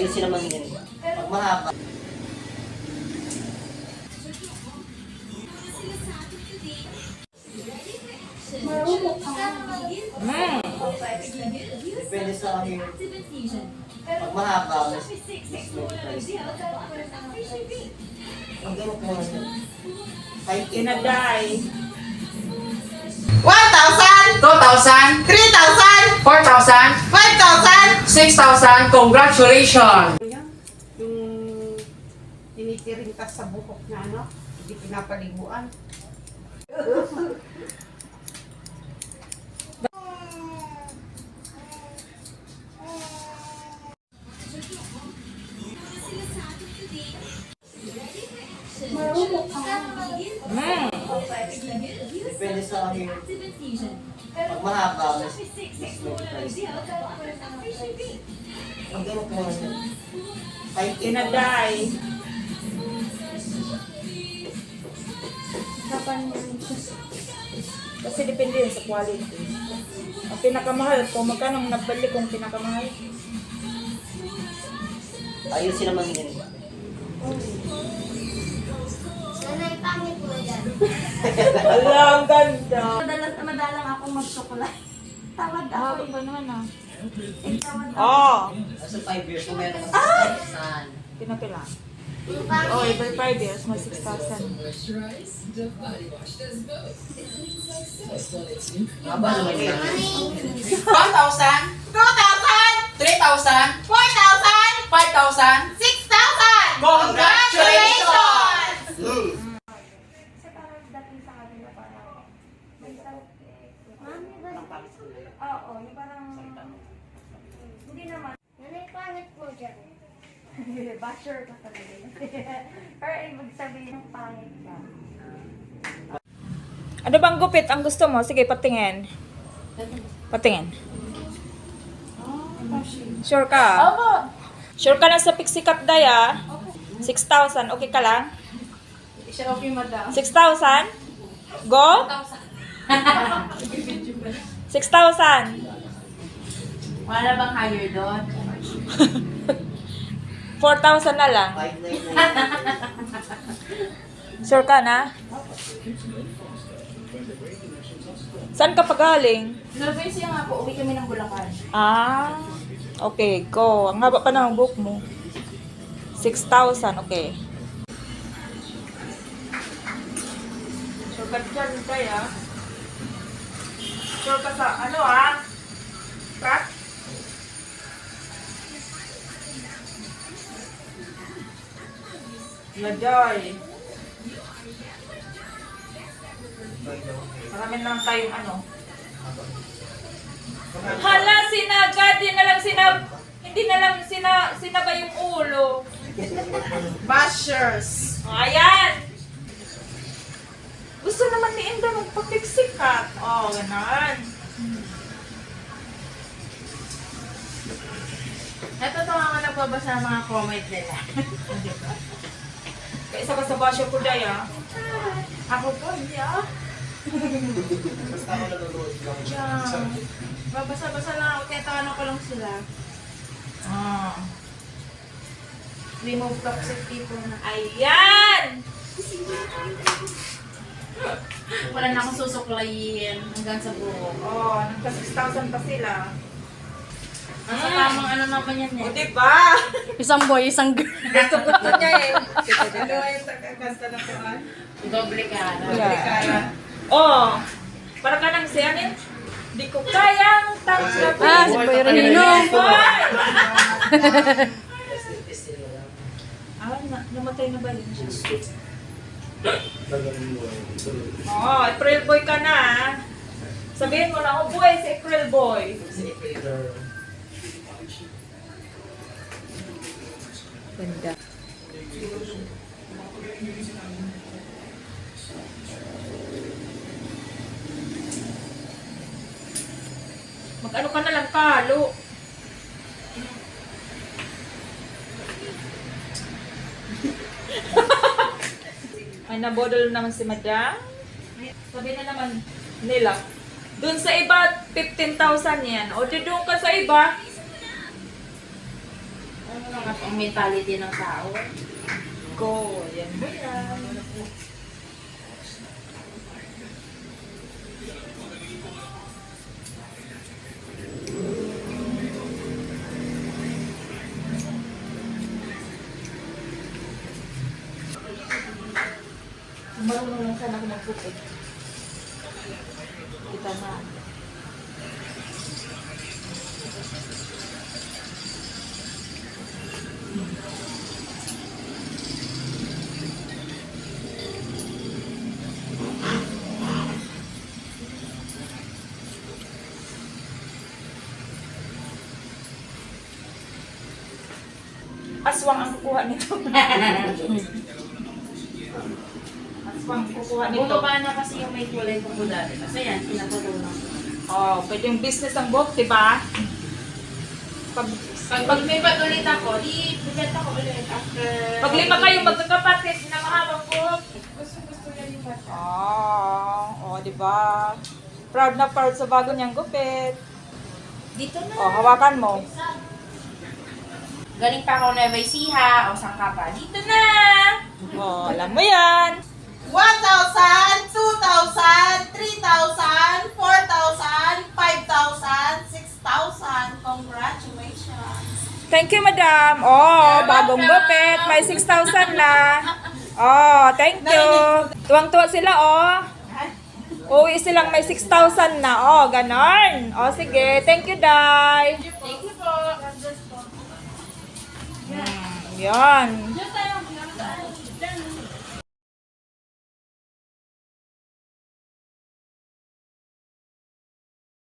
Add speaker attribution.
Speaker 1: Ayusin naman yan. Pag mahaba. Depende sa hair. Pag mahaba, mas price. Ang gamot mo naman. 5K.
Speaker 2: Inaday.
Speaker 3: 1,000,
Speaker 4: 2,000,
Speaker 3: 3,000,
Speaker 4: 4,000,
Speaker 3: 5,000.
Speaker 4: 6,000. Congratulations!
Speaker 3: Yung tinitirintas sa buhok na ano, hindi pinapaliguan.
Speaker 1: Depende sa hair. Pag mahaba, mas price. Ang gamot mo naman. 5K.
Speaker 2: Inaday. Kasi depende yun sa quality. Ang pinakamahal, kung magkano ang nagbali kung pinakamahal.
Speaker 1: Ayusin naman yan.
Speaker 5: Nanay, pangit mo dyan.
Speaker 2: Ala, ang ganda.
Speaker 5: Madalang akong mag-chocolate. Tawad ako.
Speaker 2: Ba naman ah?
Speaker 5: Tawad ako.
Speaker 2: Oh,
Speaker 1: Nasa 5 years, kung meron ka sa 1,000.
Speaker 2: pinapila.
Speaker 5: Yung
Speaker 2: Oh,
Speaker 5: pangit.
Speaker 2: every 5 years, may 6,000.
Speaker 1: Haba naman yan.
Speaker 4: 1,000, 2,000, 3,000,
Speaker 3: 4,000,
Speaker 4: 5,000.
Speaker 3: 6,000.
Speaker 4: Congratulations!
Speaker 5: Kasi parang dating sa kanila parang may Mami, ba? Oo, yung parang hindi naman. Nanay, pangit mo dyan. Basher ka talaga. Pero ibig sabihin ng pangit ka.
Speaker 2: Ano bang gupit ang gusto mo? Sige, patingin. Patingin. Sure ka?
Speaker 4: Opo.
Speaker 2: Sure ka na sa Pixie Cut Daya? 6,000. Okay ka lang?
Speaker 4: Hindi siya okay, madam.
Speaker 2: 6,000? Go? 6,000.
Speaker 4: Wala na bang higher doon?
Speaker 2: 4,000 na lang.
Speaker 1: 599.
Speaker 2: Sure ka na? Saan ka pa galing?
Speaker 4: Nervous yung nga po, uwi kami ng Bulacan.
Speaker 2: Ah, okay, go. Ang haba pa ng book mo. 6,000, okay. Sure ka dyan, kaya? Sure ka sa, ano ah? Cut? Lajoy. Marami lang tayong ano. Hala, sinagad. Hindi na lang sinaba yung ulo.
Speaker 3: Bashers.
Speaker 2: Ayan! Gusto naman ni Inda magpapiksikat. Oh, ganon.
Speaker 4: Ito to nga nagbabasa ng mga comment nila.
Speaker 2: Kaisa ka sa basyo ko, Daya.
Speaker 4: Ako po, hindi ah.
Speaker 1: Basta ako nanonood lang.
Speaker 4: Yeah. Babasa-basa lang ako, kaya tawanan ko lang sila.
Speaker 2: Ah.
Speaker 4: Remove toxic people na.
Speaker 2: Ayan!
Speaker 4: Wala na akong susuklayin hanggang sa buhok.
Speaker 2: Oh, nagka 6,000 pa sila.
Speaker 4: Nasa tamang ano naman yan
Speaker 2: O,
Speaker 4: eh.
Speaker 2: diba?
Speaker 4: Isang boy, isang girl.
Speaker 2: Gusto niya eh.
Speaker 3: Ano yung kasta na ito?
Speaker 4: Doble ka.
Speaker 2: Oh, para ka nang siyanin. Di ko kayang tanggapin.
Speaker 4: Ah, si Boy Renino.
Speaker 2: Namatay na ba yun? Oh, April boy ka na. ah. Sabihin mo na, oh boy, si April boy. Ganda. Mag-ano ka na lang, kalo. Ay, nabodol naman si madam. Sabi na naman nila, doon sa iba, 15,000 yan. O, di doon ka sa iba. Ano nga
Speaker 4: ang mentality ng tao.
Speaker 2: Go. Yan mo yan. Marunong lang sana ako magpupit. Kita na. Aswang ang kukuha nito. Aswang kukuha nito.
Speaker 4: Bumaba na kasi yung may kulay ko dati. Kasi yan, pinapatulang.
Speaker 2: Oh, pwede yung business ang buhok, diba?
Speaker 4: Pag may patulit ako, di bibenta ko ulit after...
Speaker 2: Pag lima kayo magkakapatid na mahabang buhok.
Speaker 3: Gusto niya yung bata.
Speaker 2: Oh, diba? Proud na proud sa bago niyang gupit.
Speaker 4: Dito na.
Speaker 2: Oh, hawakan mo.
Speaker 4: Galing pa ako na may siha o sangka pa. Dito na!
Speaker 2: Oh, alam mo yan.
Speaker 3: 1,000, 2,000, 3,000, 4,000, 5,000, 6,000. Congratulations.
Speaker 2: Thank you, madam. Oh, bagong gupit. May 6,000 na. Oh, thank you. Tuwang-tuwa sila, oh. Uwi silang may 6,000 na. Oh, ganon. Oh, sige. Thank you, Day.
Speaker 4: Thank you po.
Speaker 2: Yan.
Speaker 4: Diyan tayo.